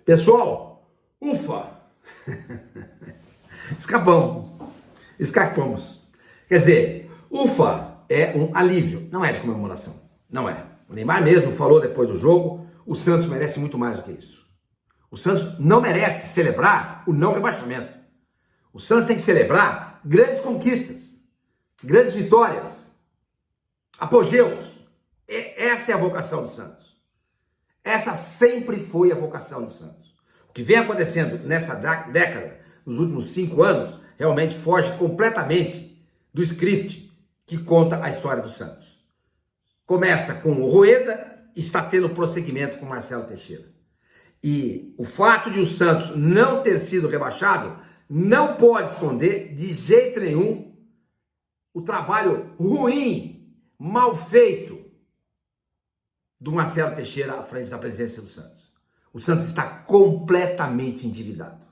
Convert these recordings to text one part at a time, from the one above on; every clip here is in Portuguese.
Pessoal, ufa! Escapamos. Quer dizer, ufa é um alívio, não é de comemoração, não é. O Neymar mesmo falou depois do jogo, o Santos merece muito mais do que isso. O Santos não merece celebrar o não rebaixamento. O Santos tem que celebrar grandes conquistas, grandes vitórias, apogeus. Essa é a vocação do Santos. Essa sempre foi a vocação do Santos. O que vem acontecendo nessa década, nos últimos 5 anos, realmente foge completamente do script que conta a história do Santos. Começa com o Rueda e está tendo prosseguimento com o Marcelo Teixeira. E o fato de o Santos não ter sido rebaixado não pode esconder de jeito nenhum o trabalho ruim, mal feito do Marcelo Teixeira à frente da presidência do Santos. O Santos está completamente endividado.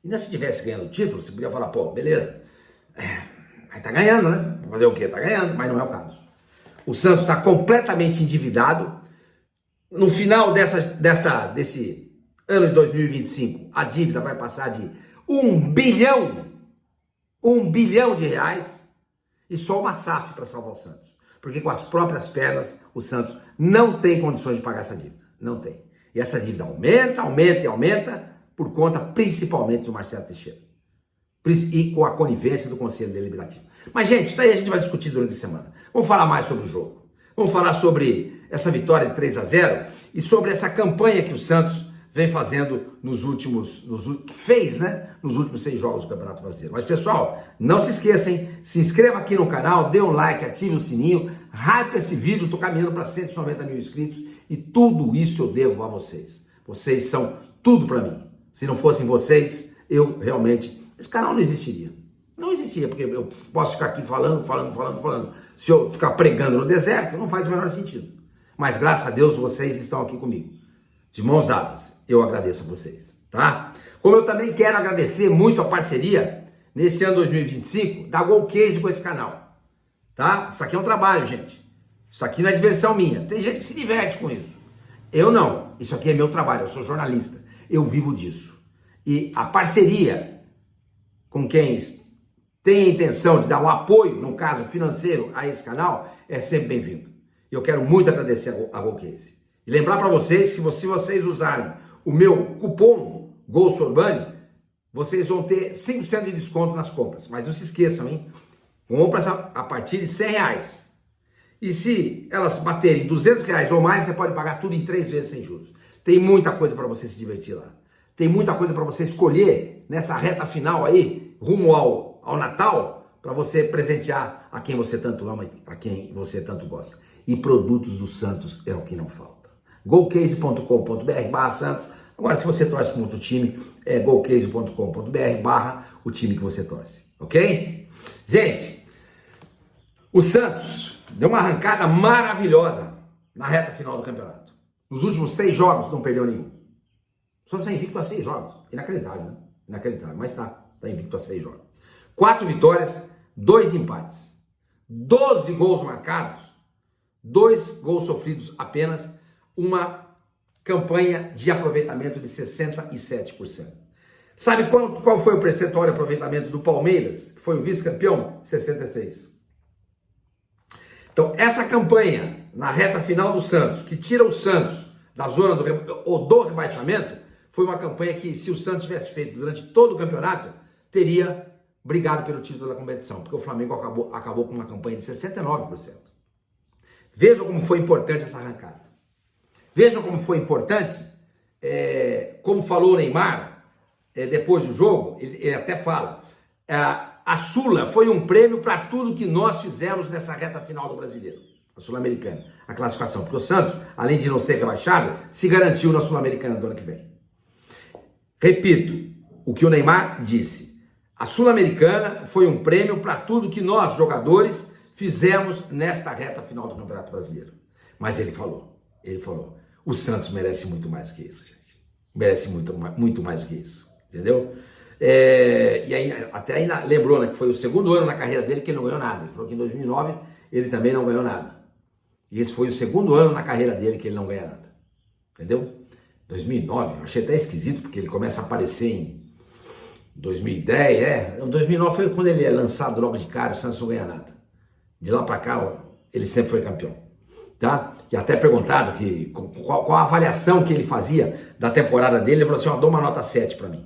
E não, se tivesse ganhando o título, você podia falar, pô, beleza, mas tá ganhando, né? Fazer o quê? Tá ganhando, mas não é o caso. O Santos está completamente endividado. No final desse ano de 2025, a dívida vai passar de 1 bilhão de reais, e só uma SAF para salvar o Santos. Porque com as próprias pernas, o Santos não tem condições de pagar essa dívida. Não tem. E essa dívida aumenta, por conta principalmente do Marcelo Teixeira. E com a conivência do Conselho Deliberativo. Mas, gente, isso aí a gente vai discutir durante a semana. Vamos falar mais sobre o jogo. Vamos falar sobre essa vitória de 3-0 e sobre essa campanha que o Santos vem fazendo nos últimos 6 jogos do Campeonato Brasileiro. Mas, pessoal, não se esqueçam, se inscreva aqui no canal, dê um like, ative o sininho, hype esse vídeo, estou caminhando para 190 mil inscritos e tudo isso eu devo a vocês. Vocês são tudo para mim. Se não fossem vocês, eu realmente... esse canal não existiria. Não existia, porque eu posso ficar aqui falando. Se eu ficar pregando no deserto, não faz o menor sentido. Mas, graças a Deus, vocês estão aqui comigo. De mãos dadas. Eu agradeço a vocês, tá? Como eu também quero agradecer muito a parceria, nesse ano 2025, da Golcase com esse canal. Tá? Isso aqui é um trabalho, gente. Isso aqui não é diversão minha. Tem gente que se diverte com isso. Eu não. Isso aqui é meu trabalho. Eu sou jornalista. Eu vivo disso. E a parceria com quem tem a intenção de dar um apoio, no caso financeiro, a esse canal, é sempre bem-vindo. Eu quero muito agradecer a Golcase. E lembrar para vocês que se vocês usarem o meu cupom GOLSORBANI, vocês vão ter 5% de desconto nas compras. Mas não se esqueçam, hein? Compras a partir de R$100. E se elas baterem R$200 ou mais, você pode pagar tudo em 3 vezes sem juros. Tem muita coisa para você se divertir lá. Tem muita coisa para você escolher nessa reta final aí, rumo ao Natal, para você presentear a quem você tanto ama, a quem você tanto gosta. E produtos do Santos é o que não falta. golcase.com.br/Santos. Agora, se você torce para outro time, é golcase.com.br/o time que você torce. Ok? Gente, o Santos deu uma arrancada maravilhosa na reta final do campeonato. Nos últimos 6 jogos não perdeu nenhum. O Santos está invicto a 6 jogos. Inacreditável, né? Inacreditável, mas está invicto a 6 jogos. 4 vitórias, 2 empates. 12 gols marcados, 2 gols sofridos apenas, uma campanha de aproveitamento de 67%. Sabe qual foi o percentual de aproveitamento do Palmeiras, que foi o vice-campeão? 66%. Então, essa campanha na reta final do Santos, que tira o Santos da zona do rebaixamento, foi uma campanha que, se o Santos tivesse feito durante todo o campeonato, teria brigado pelo título da competição, porque o Flamengo acabou com uma campanha de 69%. Vejam como foi importante essa arrancada. Vejam como foi importante, como falou o Neymar, depois do jogo, ele até fala, a Sula foi um prêmio para tudo que nós fizemos nessa reta final do Brasileiro, a Sul-Americana, a classificação, porque o Santos, além de não ser rebaixado, se garantiu na Sul-Americana do ano que vem. Repito o que o Neymar disse, a Sul-Americana foi um prêmio para tudo que nós, jogadores, fizemos nesta reta final do Campeonato Brasileiro. Mas ele falou, o Santos merece muito mais do que isso, gente. Merece muito mais do que isso, entendeu? E aí, até aí lembrou, né, que foi o segundo ano na carreira dele que ele não ganhou nada. Ele falou que em 2009 ele também não ganhou nada. E esse foi o segundo ano na carreira dele que ele não ganha nada, entendeu? 2009, achei até esquisito, porque ele começa a aparecer em 2010, 2009 foi quando ele é lançado logo de cara, o Santos não ganha nada. De lá para cá, ó, ele sempre foi campeão, tá? E até perguntado qual a avaliação que ele fazia da temporada dele, ele falou assim, ó, dou uma nota 7 para mim.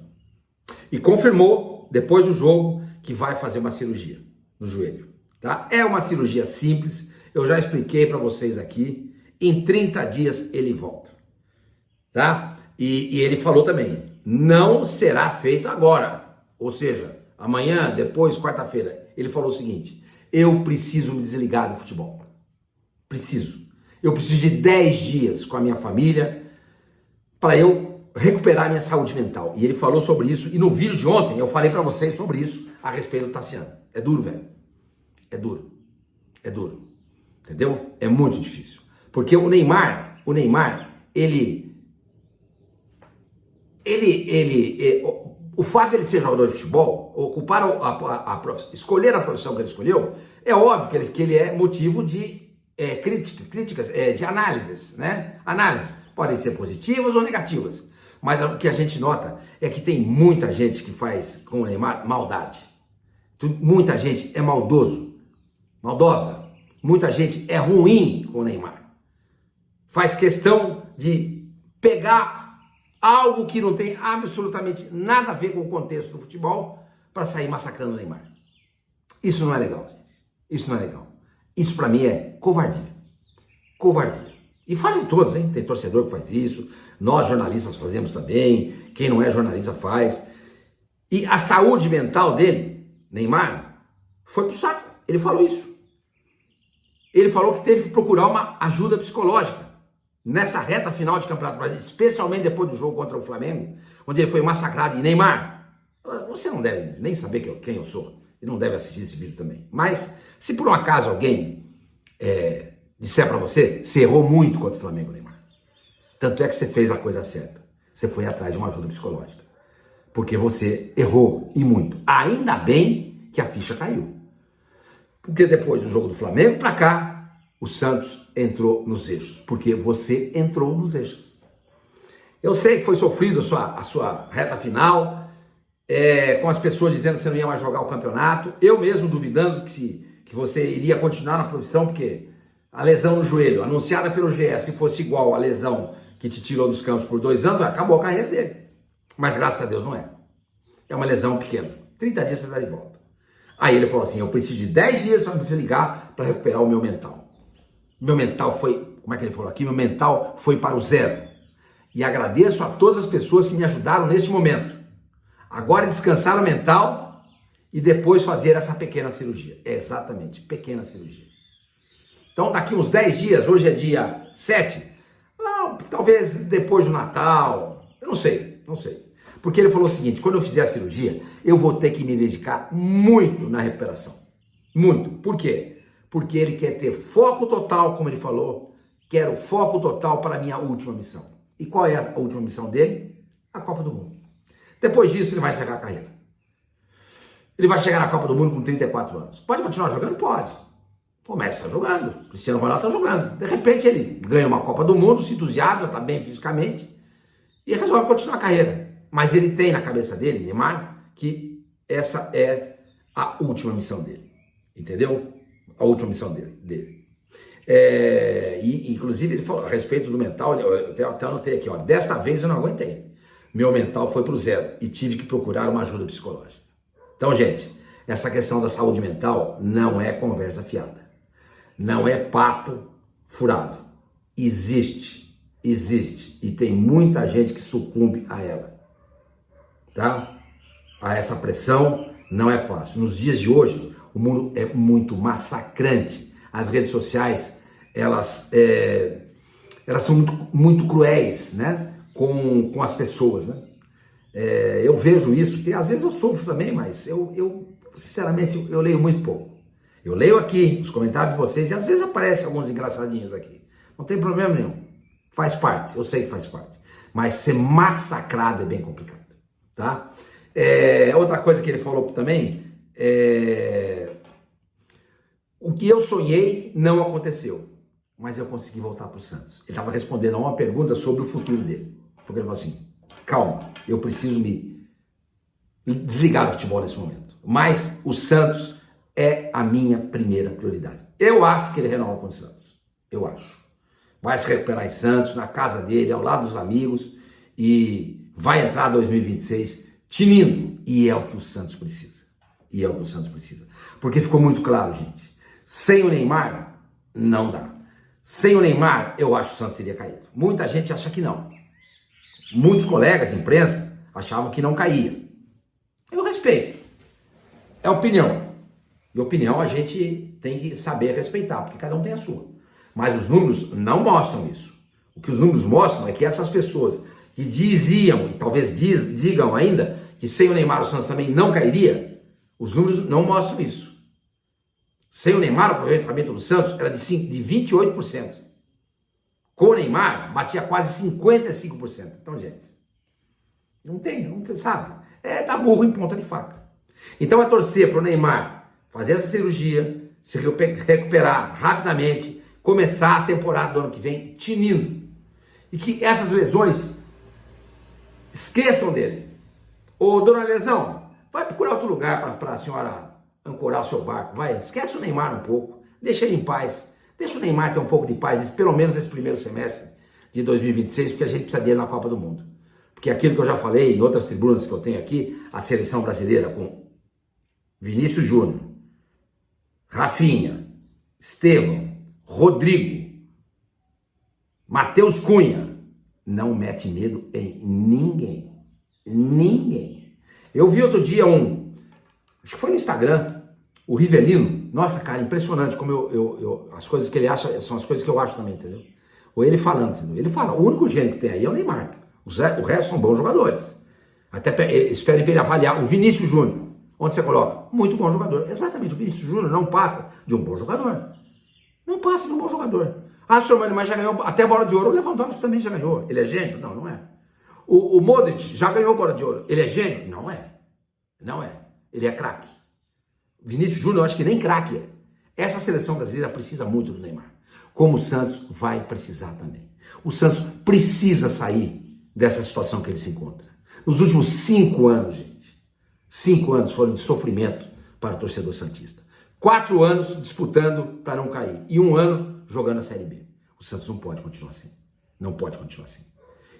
E confirmou, depois do jogo, que vai fazer uma cirurgia no joelho, tá? É uma cirurgia simples, eu já expliquei para vocês aqui, em 30 dias ele volta, tá? E ele falou também, não será feito agora, ou seja, amanhã, depois, quarta-feira. Ele falou o seguinte, eu preciso me desligar do futebol, eu preciso de 10 dias com a minha família para eu recuperar minha saúde mental. E ele falou sobre isso, e no vídeo de ontem eu falei para vocês sobre isso a respeito do Tassiano. É duro, velho, é duro, entendeu? É muito difícil, porque o Neymar, o fato de ele ser jogador de futebol, ocupar escolher a profissão que ele escolheu, é óbvio que ele é motivo de críticas, de análises, né? Análises podem ser positivas ou negativas, mas o que a gente nota é que tem muita gente que faz com o Neymar maldade. Muita gente é maldosa, muita gente é ruim com o Neymar. Faz questão de pegar algo que não tem absolutamente nada a ver com o contexto do futebol para sair massacrando o Neymar. Isso não é legal, gente. Isso não é legal. Isso para mim é covardia. E falem todos, hein? Tem torcedor que faz isso, nós jornalistas fazemos também, quem não é jornalista faz. E a saúde mental dele, Neymar, foi pro saco. Ele falou isso. Ele falou que teve que procurar uma ajuda psicológica nessa reta final de Campeonato Brasileiro, especialmente depois do jogo contra o Flamengo, onde ele foi massacrado. E Neymar, você não deve nem saber quem eu sou, e não deve assistir esse vídeo também. Mas, se por um acaso alguém disser para você, você errou muito contra o Flamengo, Neymar. Tanto é que você fez a coisa certa. Você foi atrás de uma ajuda psicológica. Porque você errou e muito. Ainda bem que a ficha caiu. Porque depois do jogo do Flamengo para cá, o Santos entrou nos eixos. Porque você entrou nos eixos. Eu sei que foi sofrido a sua reta final, com as pessoas dizendo que você não ia mais jogar o campeonato. Eu mesmo duvidando que você iria continuar na profissão, porque a lesão no joelho, anunciada pelo GE, se fosse igual à lesão que te tirou dos campos por 2 anos, acabou a carreira dele. Mas graças a Deus não é. É uma lesão pequena. 30 dias você está de volta. Aí ele falou assim, eu preciso de 10 dias para me desligar, para recuperar o meu mental. Meu mental foi, como é que ele falou aqui? Meu mental foi para o zero. E agradeço a todas as pessoas que me ajudaram neste momento. Agora descansar o mental e depois fazer essa pequena cirurgia. Exatamente, pequena cirurgia. Então daqui uns 10 dias, hoje é dia 7, talvez depois do Natal, eu não sei. Porque ele falou o seguinte, quando eu fizer a cirurgia, eu vou ter que me dedicar muito na recuperação. Muito. Por quê? Porque ele quer ter foco total, como ele falou, quero foco total para a minha última missão. E qual é a última missão dele? A Copa do Mundo. Depois disso, ele vai encerrar a carreira. Ele vai chegar na Copa do Mundo com 34 anos. Pode continuar jogando? Pode. O Messi está jogando, Cristiano Ronaldo está jogando. De repente ele ganha uma Copa do Mundo, se entusiasma, está bem fisicamente e resolve continuar a carreira. Mas ele tem na cabeça dele, Neymar, que essa é a última missão dele. Entendeu? A última missão dele. E inclusive ele falou a respeito do mental, eu até anotei aqui, ó, desta vez eu não aguentei. Meu mental foi pro zero e tive que procurar uma ajuda psicológica. Então, gente, essa questão da saúde mental não é conversa fiada. Não é papo furado. Existe. E tem muita gente que sucumbe a ela. Tá? A essa pressão não é fácil. Nos dias de hoje, o mundo é muito massacrante. As redes sociais, elas são muito cruéis, né? com as pessoas, né? Eu vejo isso, às vezes eu sofro também, mas eu sinceramente, eu leio muito pouco. Eu leio aqui os comentários de vocês e às vezes aparecem alguns engraçadinhos aqui. Não tem problema nenhum. Faz parte, eu sei que faz parte. Mas ser massacrado é bem complicado, tá? Outra coisa que ele falou também, o que eu sonhei não aconteceu, mas eu consegui voltar para o Santos. Ele estava respondendo a uma pergunta sobre o futuro dele. Porque ele falou assim, calma, eu preciso me desligar do futebol nesse momento. Mas o Santos é a minha primeira prioridade. Eu acho que ele renova com o Santos. Eu acho. Vai se recuperar em Santos, na casa dele, ao lado dos amigos, e vai entrar 2026 tinindo. E é o que o Santos precisa. E é o que o Santos precisa. Porque ficou muito claro, gente. Sem o Neymar, não dá. Sem o Neymar, eu acho que o Santos teria caído. Muita gente acha que não. Muitos colegas de imprensa achavam que não caía. Eu respeito. É opinião. E opinião a gente tem que saber respeitar, porque cada um tem a sua. Mas os números não mostram isso. O que os números mostram é que essas pessoas que diziam, e talvez digam ainda, que sem o Neymar o Santos também não cairia, os números não mostram isso. Sem o Neymar, o aproveitamento do Santos era de 28%. Com o Neymar, batia quase 55%. Então, gente, não tem, sabe? É dar murro em ponta de faca. Então, é torcer para o Neymar fazer essa cirurgia, se recuperar rapidamente, começar a temporada do ano que vem tinindo. E que essas lesões esqueçam dele. Ô, dona Lesão, vai procurar outro lugar para a senhora ancorar o seu barco. Vai, esquece o Neymar um pouco, deixa ele em paz. Deixa o Neymar ter um pouco de paz, pelo menos nesse primeiro semestre de 2026, porque a gente precisa dele na Copa do Mundo. Porque aquilo que eu já falei em outras tribunas que eu tenho aqui, a seleção brasileira com Vinícius Júnior, Rafinha, Estevão, Rodrigo, Matheus Cunha, não mete medo em ninguém. Ninguém. Eu vi outro dia acho que foi no Instagram, o Rivelino. Nossa, cara, impressionante como as coisas que ele acha são as coisas que eu acho também, entendeu? Ou ele falando, entendeu? Ele fala, o único gênio que tem aí é o Neymar. O resto são bons jogadores. Até esperem para ele avaliar. O Vinícius Júnior, onde você coloca? Muito bom jogador. Exatamente, o Vinícius Júnior não passa de um bom jogador. Não passa de um bom jogador. Ah, senhor, mas já ganhou até bola de ouro. O Lewandowski também já ganhou. Ele é gênio? Não, não é. O Modric já ganhou bola de ouro. Ele é gênio? Não é. Não é. Ele é craque. Vinícius Júnior, eu acho que nem craque é. Essa seleção brasileira precisa muito do Neymar. Como o Santos vai precisar também. O Santos precisa sair dessa situação que ele se encontra. Nos últimos 5 anos, gente, 5 anos foram de sofrimento para o torcedor santista. 4 anos disputando para não cair. E 1 ano jogando a Série B. O Santos não pode continuar assim. Não pode continuar assim.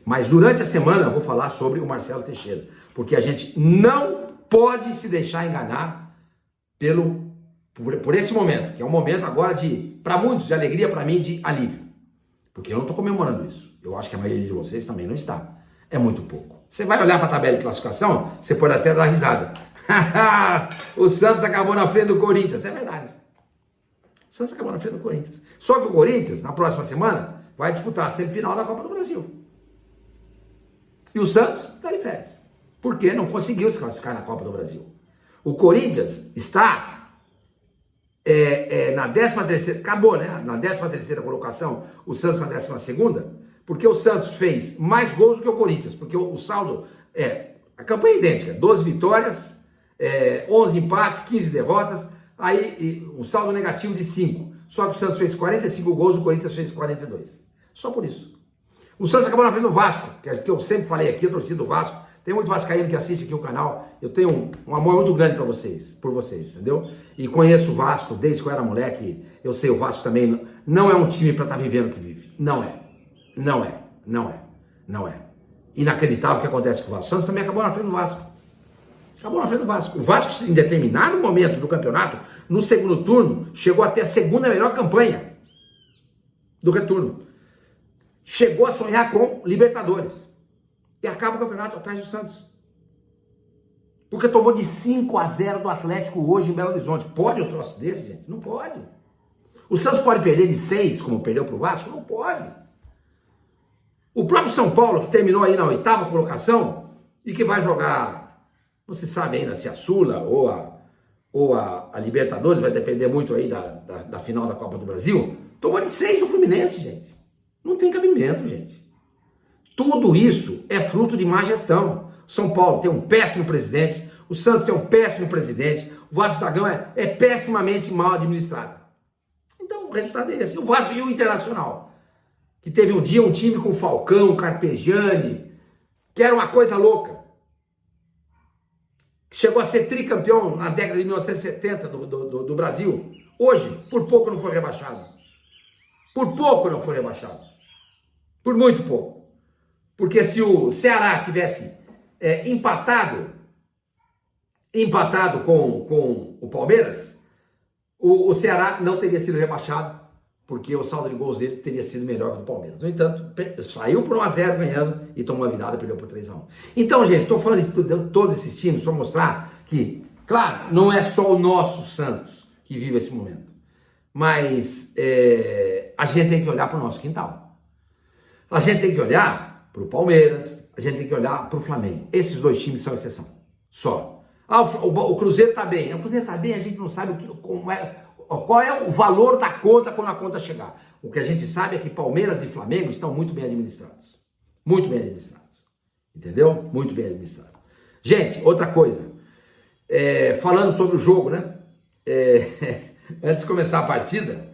Mas durante a semana eu vou falar sobre o Marcelo Teixeira. Porque a gente não pode se deixar enganar por esse momento. Que é um momento agora para muitos, de alegria, para mim, de alívio. Porque eu não estou comemorando isso. Eu acho que a maioria de vocês também não está. É muito pouco. Você vai olhar para a tabela de classificação, você pode até dar risada. O Santos acabou na frente do Corinthians. É verdade. O Santos acabou na frente do Corinthians. Só que o Corinthians, na próxima semana, vai disputar a semifinal da Copa do Brasil. E o Santos está de férias. Porque não conseguiu se classificar na Copa do Brasil. O Corinthians está na 13ª, acabou, né? Na 13ª colocação, o Santos na 12ª, porque o Santos fez mais gols do que o Corinthians, porque o saldo a campanha é idêntica, 12 vitórias, 11 empates, 15 derrotas, aí um saldo negativo de 5, só que o Santos fez 45 gols, o Corinthians fez 42, só por isso. O Santos acabou na frente do Vasco, que eu sempre falei aqui, a torcida do Vasco. Tem muito vascaíno que assiste aqui o canal. Eu tenho um amor muito grande por vocês, entendeu? E conheço o Vasco desde que eu era moleque. Eu sei, o Vasco também não é um time para estar vivendo o que vive. Não é. Não é. Não é. Não é. Inacreditável o que acontece com o Vasco. O Santos também acabou na frente do Vasco. Acabou na frente do Vasco. O Vasco, em determinado momento do campeonato, no segundo turno, chegou até a segunda melhor campanha do retorno. Chegou a sonhar com Libertadores. E acaba o campeonato atrás do Santos. Porque tomou de 5-0 do Atlético hoje em Belo Horizonte. Pode um troço desse, gente? Não pode. O Santos pode perder de 6, como perdeu para o Vasco? Não pode. O próprio São Paulo, que terminou aí na 8ª colocação e que vai jogar, não se sabe ainda se a Sula ou a Libertadores, vai depender muito aí da final da Copa do Brasil, tomou de 6 o Fluminense, gente. Não tem cabimento, gente. Tudo isso é fruto de má gestão. São Paulo tem um péssimo presidente, o Santos tem um péssimo presidente, o Vasco da Gama é pessimamente mal administrado. Então o resultado é esse. O Vasco e o Internacional, que teve um dia um time com Falcão, Carpegiani, que era uma coisa louca, que chegou a ser tricampeão na década de 1970 do Brasil, hoje, por pouco não foi rebaixado. Por pouco não foi rebaixado. Por muito pouco. Porque se o Ceará tivesse empatado com o Palmeiras, o Ceará não teria sido rebaixado, porque o saldo de gols dele teria sido melhor que o do Palmeiras. No entanto, saiu por 1-0 ganhando e tomou a virada e perdeu por 3-1. Então, gente, estou falando de todos esses times para mostrar que, claro, não é só o nosso Santos que vive esse momento, mas a gente tem que olhar para o nosso quintal. A gente tem que olhar para o Palmeiras, a gente tem que olhar para o Flamengo. Esses dois times são exceção, só. O Cruzeiro está bem. O Cruzeiro está bem, a gente não sabe qual é o valor da conta quando a conta chegar. O que a gente sabe é que Palmeiras e Flamengo estão muito bem administrados. Muito bem administrados. Entendeu? Muito bem administrados. Gente, outra coisa. Falando sobre o jogo, né? Antes de começar a partida,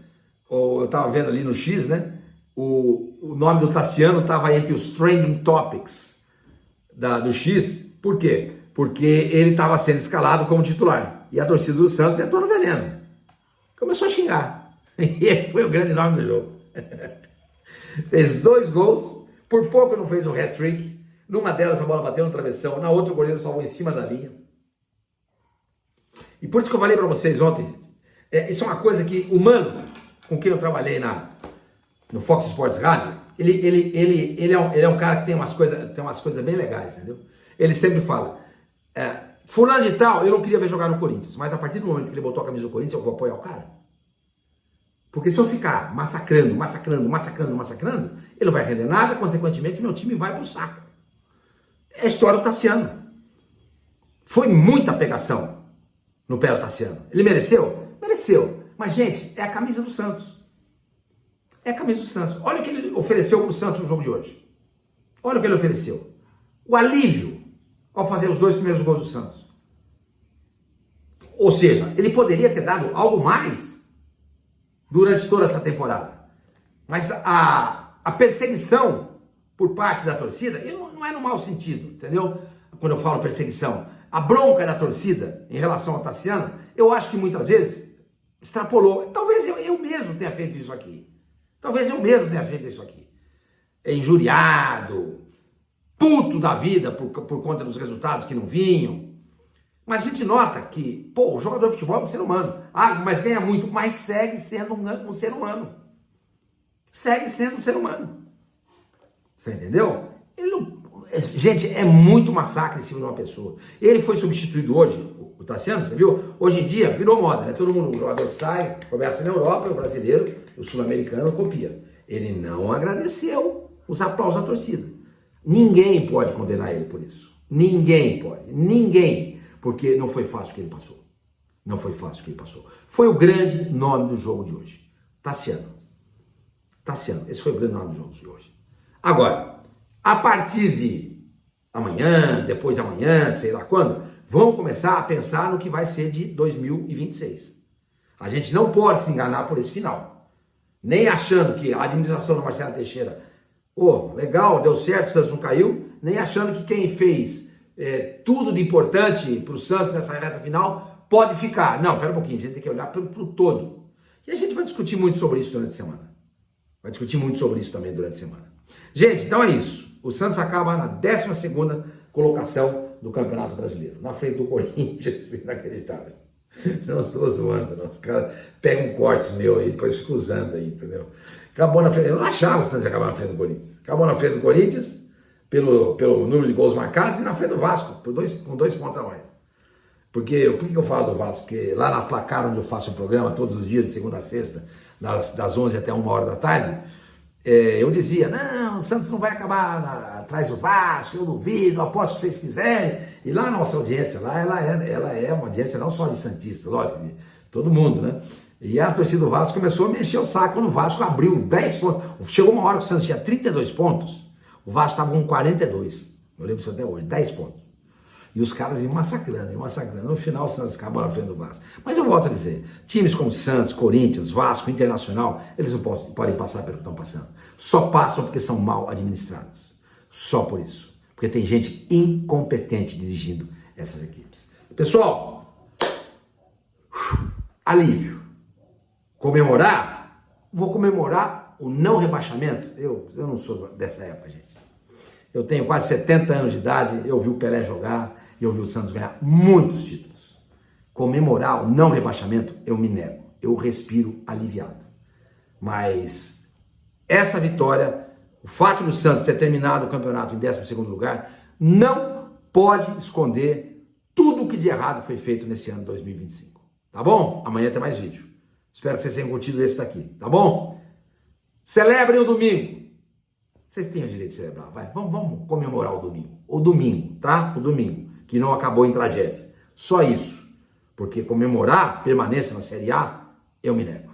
eu estava vendo ali no X, né? O nome do Tassiano estava entre os trending topics do X. Por quê? Porque ele estava sendo escalado como titular. E a torcida do Santos entrou no veneno. Começou a xingar. E ele foi o grande nome do jogo. Fez 2 gols. Por pouco não fez um hat-trick. Numa delas a bola bateu no travessão. Na outra o goleiro salvou em cima da linha. E por isso que eu falei para vocês ontem. Isso é uma coisa que o Mano, com quem eu trabalhei no Fox Sports Rádio, ele é um cara que tem umas coisas bem legais, entendeu? Ele sempre fala... fulano de tal, eu não queria ver jogar no Corinthians, mas a partir do momento que ele botou a camisa do Corinthians, eu vou apoiar o cara. Porque se eu ficar massacrando, ele não vai render nada, consequentemente meu time vai pro saco. É a história do Tassiano. Foi muita pegação no pé do Tassiano. Ele mereceu? Mereceu. Mas, gente, é a camisa do Santos. É a camisa do Santos. Olha o que ele ofereceu pro Santos no jogo de hoje. Olha o que ele ofereceu. O alívio ao fazer os 2 primeiros gols do Santos. Ou seja, ele poderia ter dado algo mais durante toda essa temporada. Mas a perseguição por parte da torcida, não é no mau sentido, entendeu? Quando eu falo perseguição, a bronca da torcida em relação ao Tassiano, eu acho que muitas vezes extrapolou. Talvez eu mesmo tenha feito isso aqui. Injuriado, puto da vida por conta dos resultados que não vinham. Mas a gente nota que, o jogador de futebol é um ser humano. Mas ganha muito, mas segue sendo um ser humano. Segue sendo um ser humano. Você entendeu? Gente, é muito massacre em cima de uma pessoa. Ele foi substituído hoje, o Tassiano, você viu? Hoje em dia virou moda, né? Todo mundo, o jogador sai, começa na Europa, o brasileiro, o sul-americano copia. Ele não agradeceu os aplausos da torcida. Ninguém pode condenar ele por isso. Ninguém pode. Ninguém. Porque não foi fácil o que ele passou. Não foi fácil o que ele passou. Foi o grande nome do jogo de hoje. Tassiano. Esse foi o grande nome do jogo de hoje. Agora, a partir de amanhã, depois de amanhã, sei lá quando, vamos começar a pensar no que vai ser de 2026. A gente não pode se enganar por esse final. Nem achando que a administração do Marcelo Teixeira, legal, deu certo, o Santos não caiu, nem achando que quem fez tudo de importante para o Santos nessa reta final pode ficar. Não, pera um pouquinho, a gente tem que olhar para o todo. E a gente vai discutir muito sobre isso durante a semana. Vai discutir muito sobre isso também durante a semana. Gente, então é isso. O Santos acaba na 12ª colocação do Campeonato Brasileiro, na frente do Corinthians, inacreditável. Não estou zoando, não. Os caras pegam cortes meu aí, depois ficam usando aí, entendeu? Acabou na frente, eu não achava que o Santos ia acabar na frente do Corinthians. Acabou na frente do Corinthians, pelo número de gols marcados, e na frente do Vasco, com 2 pontos a mais. Por que eu falo do Vasco? Porque lá na Placar, onde eu faço o programa, todos os dias, de segunda a sexta, das 11 até 1h da tarde, eu dizia, não, o Santos não vai acabar atrás do Vasco, eu duvido, eu aposto que vocês quiserem. E lá a nossa audiência, lá ela é uma audiência não só de santista, lógico, de todo mundo, né? E a torcida do Vasco começou a mexer o saco quando o Vasco abriu 10 pontos. Chegou uma hora que o Santos tinha 32 pontos, o Vasco estava com 42. Eu lembro isso até hoje, 10 pontos. E os caras iam massacrando. No final o Santos acabou na frente do Vasco. Mas eu volto a dizer, times como Santos, Corinthians, Vasco, Internacional, eles não podem passar pelo que estão passando. Só passam porque são mal administrados. Só por isso. porque tem gente incompetente dirigindo essas equipes. Pessoal, alívio. Comemorar? Vou comemorar o não rebaixamento? Eu não sou dessa época, gente. Eu tenho quase 70 anos de idade, eu vi o Pelé jogar, eu vi o Santos ganhar muitos títulos. Comemorar o não rebaixamento, eu me nego. Eu respiro aliviado. Mas essa vitória, o fato do Santos ter terminado o campeonato em 12º lugar, não pode esconder tudo o que de errado foi feito nesse ano 2025. Tá bom? Amanhã tem mais vídeo. Espero que vocês tenham curtido esse daqui, tá bom? Celebrem o domingo. Vocês têm o direito de celebrar, vai. Vamos comemorar o domingo. O domingo, tá? O domingo, que não acabou em tragédia. Só isso. Porque comemorar permanência na Série A, eu me nego.